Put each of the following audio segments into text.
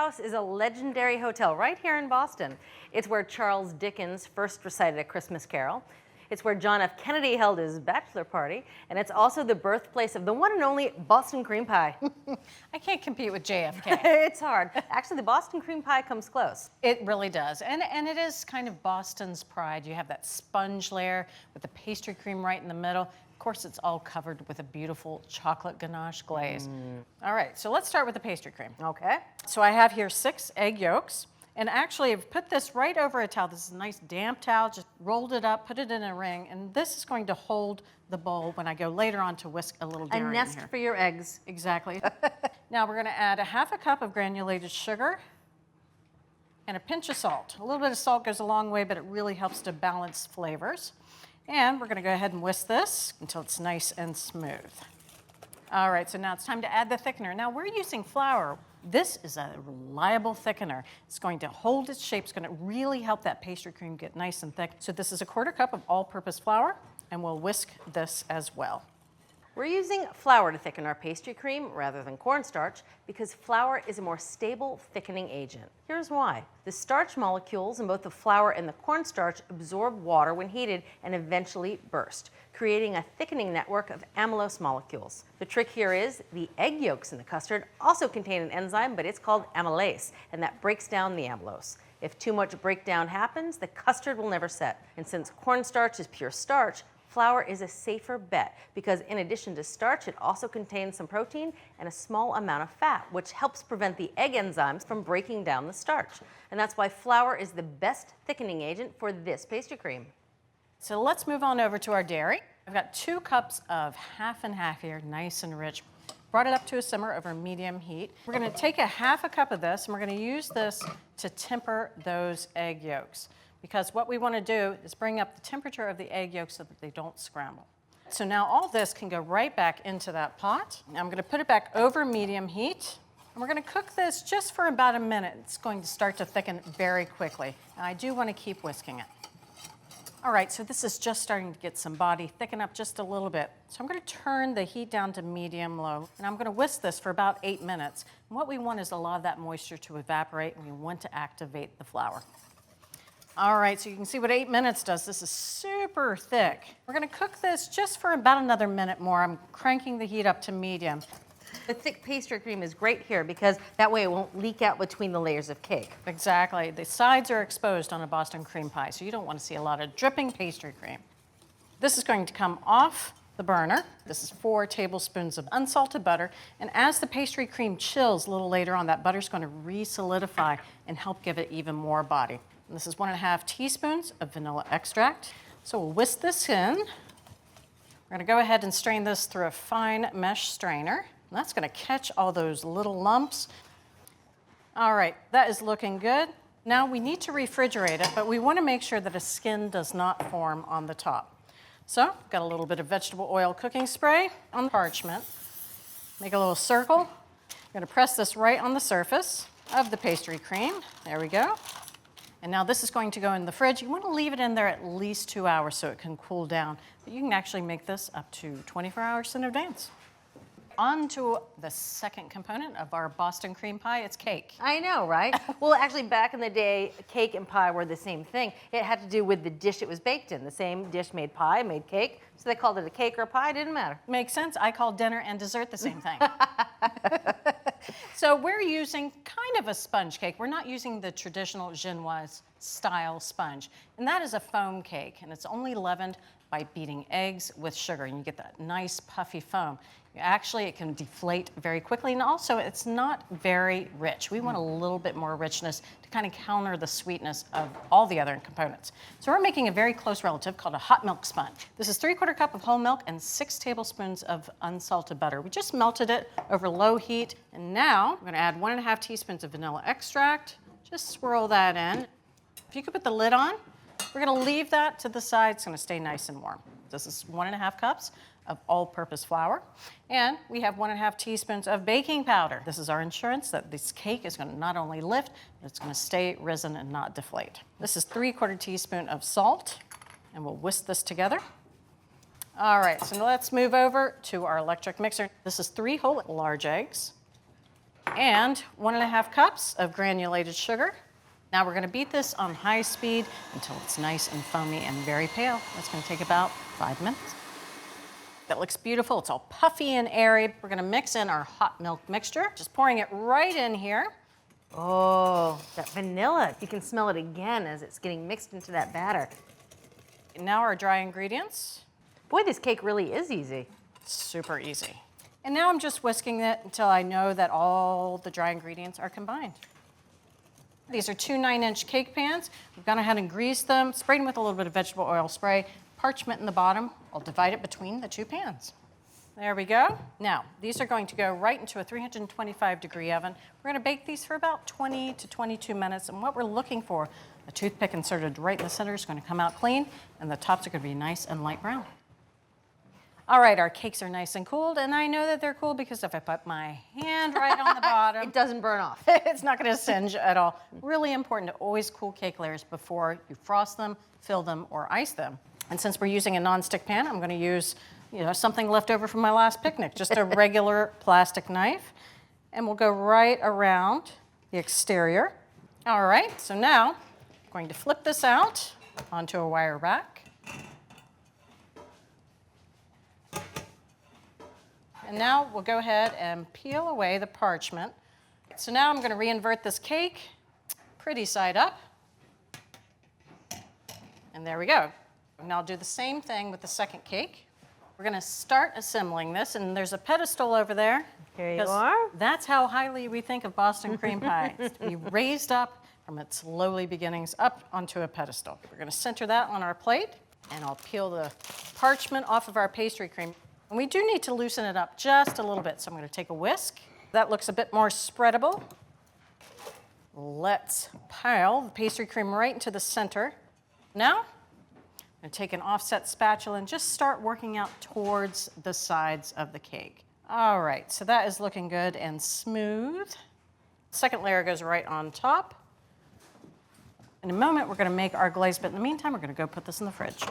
House is a legendary hotel right here in Boston. It's where Charles Dickens first recited A Christmas Carol. It's where John F. Kennedy held his bachelor party, and it's also the birthplace of the one and only Boston cream pie. I can't compete with JFK. It's hard. Actually, the Boston cream pie comes close. It really does, and it is kind of Boston's pride. You have that sponge layer with the pastry cream right in the middle. Of course, it's all covered with a beautiful chocolate ganache glaze. All right, so let's start with the pastry cream. Okay. So I have here 6 egg yolks. And actually, I've put this right over a towel. This is a nice damp towel, just rolled it up, put it in a ring, and this is going to hold the bowl when I go later on to whisk a little dairy A in nest here. for your eggs. Exactly. Now we're gonna add a ½ cup of granulated sugar and a pinch of salt. A little bit of salt goes a long way, but it really helps to balance flavors. And we're gonna go ahead and whisk this until it's nice and smooth. All right, so now it's time to add the thickener. Now we're using flour. This is a reliable thickener. It's going to hold its shape. It's going to really help that pastry cream get nice and thick. So this is a ¼ cup of all-purpose flour, and we'll whisk this as well. We're using flour to thicken our pastry cream rather than cornstarch because flour is a more stable thickening agent. Here's why. The starch molecules in both the flour and the cornstarch absorb water when heated and eventually burst, creating a thickening network of amylose molecules. The trick here is the egg yolks in the custard also contain an enzyme, but it's called amylase, and that breaks down the amylose. If too much breakdown happens, the custard will never set. And since cornstarch is pure starch, flour is a safer bet because in addition to starch, it also contains some protein and a small amount of fat, which helps prevent the egg enzymes from breaking down the starch. And that's why flour is the best thickening agent for this pastry cream. So let's move on over to our dairy. I've got 2 cups of half and half here, nice and rich. Brought it up to a simmer over medium heat. We're gonna take a ½ cup of this and we're gonna use this to temper those egg yolks, because what we want to do is bring up the temperature of the egg yolks so that they don't scramble. So now all this can go right back into that pot. Now I'm going to put it back over medium heat, and we're going to cook this just for about a minute. It's going to start to thicken very quickly, and I do want to keep whisking it. All right, so this is just starting to get some body, thicken up just a little bit. So I'm going to turn the heat down to medium-low, and I'm going to whisk this for about 8 minutes. And what we want is a lot of that moisture to evaporate, and we want to activate the flour. All right, so you can see what 8 minutes does. This is super thick. We're gonna cook this just for about another minute more. I'm cranking the heat up to medium. The thick pastry cream is great here because that way it won't leak out between the layers of cake. Exactly. The sides are exposed on a Boston cream pie, so you don't want to see a lot of dripping pastry cream. This is going to come off the burner. This is 4 tablespoons of unsalted butter, and as the pastry cream chills a little later on, that butter's going to re-solidify and help give it even more body. And this is 1½ teaspoons of vanilla extract. So we'll whisk this in. We're going to go ahead and strain this through a fine mesh strainer. And that's going to catch all those little lumps. All right, that is looking good. Now we need to refrigerate it, but we want to make sure that a skin does not form on the top. So I've got a little bit of vegetable oil cooking spray on the parchment. Make a little circle. I'm going to press this right on the surface of the pastry cream. There we go. And now this is going to go in the fridge. You want to leave it in there at least 2 hours so it can cool down. But you can actually make this up to 24 hours in advance. On to the second component of our Boston cream pie. It's cake. I know, right? Well, actually, back in the day, cake and pie were the same thing. It had to do with the dish it was baked in. The same dish made pie, made cake. So they called it a cake or a pie, didn't matter. Makes sense. I call dinner and dessert the same thing. So we're using kind of a sponge cake. We're not using the traditional Genoise style sponge. And that is a foam cake, and it's only leavened by beating eggs with sugar, and you get that nice puffy foam. Actually, it can deflate very quickly, and also it's not very rich. We want a little bit more richness to kind of counter the sweetness of all the other components. So we're making a very close relative called a hot milk sponge. This is 3/4 cup of whole milk and 6 tablespoons of unsalted butter. We just melted it over low heat, and now we're gonna add 1½ teaspoons of vanilla extract. Just swirl that in. If you could put the lid on, we're gonna leave that to the side. It's gonna stay nice and warm. This is 1½ cups of all-purpose flour, and we have 1½ teaspoons of baking powder. This is our insurance that this cake is going to not only lift, but it's going to stay risen and not deflate. This is 3/4 teaspoon of salt, and we'll whisk this together. All right, so now let's move over to our electric mixer. This is 3 whole large eggs, and 1.5 cups of granulated sugar. Now we're gonna beat this on high speed until it's nice and foamy and very pale. That's gonna take about 5 minutes. That looks beautiful. It's all puffy and airy. We're gonna mix in our hot milk mixture. Just pouring it right in here. Oh, that vanilla. You can smell it again as it's getting mixed into that batter. And now our dry ingredients. Boy, this cake really is easy. Super easy. And now I'm just whisking it until I know that all the dry ingredients are combined. These are 2 9-inch cake pans. We've gone ahead and greased them, sprayed them with a little bit of vegetable oil spray, parchment in the bottom. I'll divide it between the 2 pans. There we go. Now, these are going to go right into a 325-degree oven. We're gonna bake these for about 20 to 22 minutes, and what we're looking for, a toothpick inserted right in the center is gonna come out clean, and the tops are gonna be nice and light brown. All right, our cakes are nice and cooled, and I know that they're cool because if I put my hand right on the bottom, It doesn't burn off. it's not gonna singe at all. Really important to always cool cake layers before you frost them, fill them, or ice them. And since we're using a nonstick pan, I'm gonna use something left over from my last picnic, just a regular plastic knife. And we'll go right around the exterior. All right, so now I'm going to flip this out onto a wire rack. And now we'll go ahead and peel away the parchment. So now I'm going to reinvert this cake, pretty side up. And there we go. Now I'll do the same thing with the second cake. We're going to start assembling this, and there's a pedestal over there. Here you are. That's how highly we think of Boston cream pie. It's to be raised up from its lowly beginnings up onto a pedestal. We're going to center that on our plate, and I'll peel the parchment off of our pastry cream. And we do need to loosen it up just a little bit, so I'm going to take a whisk. That looks a bit more spreadable. Let's pile the pastry cream right into the center. Now, I'm going to take an offset spatula and just start working out towards the sides of the cake. All right, so that is looking good and smooth. Second layer goes right on top. In a moment, we're going to make our glaze, but in the meantime, we're going to go put this in the fridge.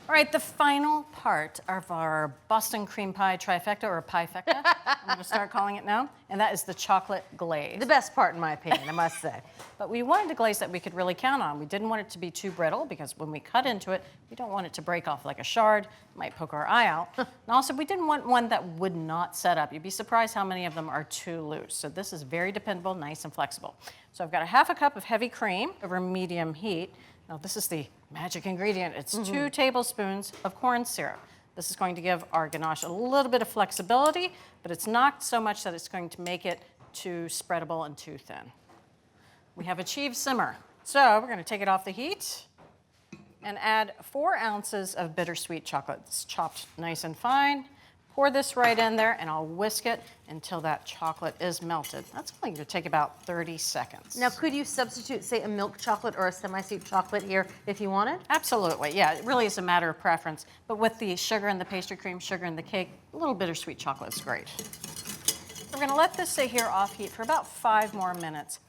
All right, the final part of our Boston cream pie trifecta, or pie-fecta, I'm going to start calling it now, and that is the chocolate glaze. The best part, in my opinion, I must say. But we wanted a glaze that we could really count on. We didn't want it to be too brittle, because when we cut into it, we don't want it to break off like a shard. It might poke our eye out. And also, we didn't want one that would not set up. You'd be surprised how many of them are too loose. So this is very dependable, nice and flexible. So I've got a 1/2 cup of heavy cream over medium heat. Now this is the magic ingredient. It's 2 tablespoons of corn syrup. This is going to give our ganache a little bit of flexibility, but it's not so much that it's going to make it too spreadable and too thin. We have achieved simmer. So we're going to take it off the heat and add 4 ounces of bittersweet chocolate. It's chopped nice and fine. Pour this right in there, and I'll whisk it until that chocolate is melted. That's only going to take about 30 seconds. Now, could you substitute, say, a milk chocolate or a semi-sweet chocolate here if you wanted? Absolutely, yeah. It really is a matter of preference. But with the sugar and the pastry cream, sugar and the cake, a little bittersweet chocolate is great. We're going to let this sit here off heat for about 5 more minutes.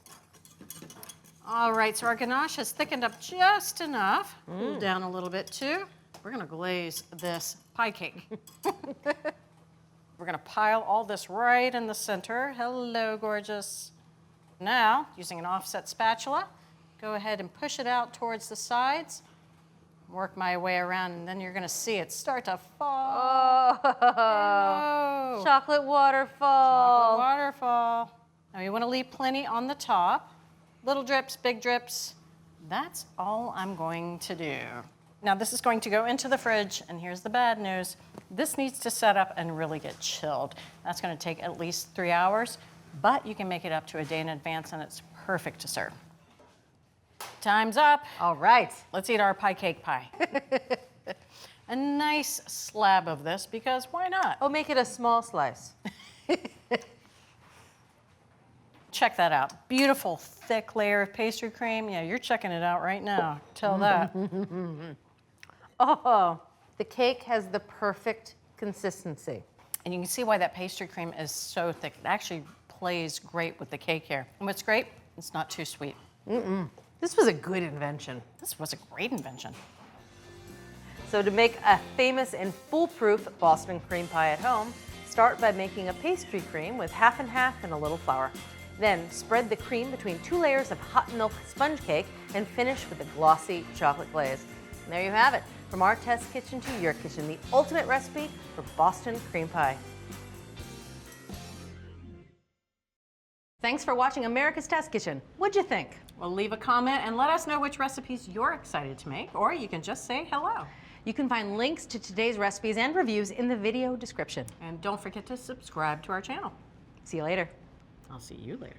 All right, so our ganache has thickened up just enough. Cool down a little bit, too. We're going to glaze this pie cake. We're going to pile all this right in the center. Hello, gorgeous. Now, using an offset spatula, go ahead and push it out towards the sides. Work my way around, and then you're going to see it start to fall. Oh, chocolate waterfall. Chocolate waterfall. Now, you want to leave plenty on the top. Little drips, big drips. That's all I'm going to do. Now this is going to go into the fridge, and here's the bad news. This needs to set up and really get chilled. That's going to take at least 3 hours, but you can make it up to a day in advance, and it's perfect to serve. Time's up. All right. Let's eat our pie cake pie. A nice slab of this, because why not? Oh, make it a small slice. Check that out. Beautiful, thick layer of pastry cream. Yeah, you're checking it out right now. Tell that. Oh, the cake has the perfect consistency. And you can see why that pastry cream is so thick. It actually plays great with the cake here. And what's great, it's not too sweet. This was a good invention. This was a great invention. So to make a famous and foolproof Boston cream pie at home, Start by making a pastry cream with half and half and a little flour. Then spread the cream between 2 layers of hot milk sponge cake and finish with a glossy chocolate glaze. And there you have it. From our test kitchen to your kitchen, the ultimate recipe for Boston cream pie. Thanks for watching America's Test Kitchen. What'd you think? Well, leave a comment and let us know which recipes you're excited to make, or you can just say hello. You can find links to today's recipes and reviews in the video description. And don't forget to subscribe to our channel. See you later. I'll see you later.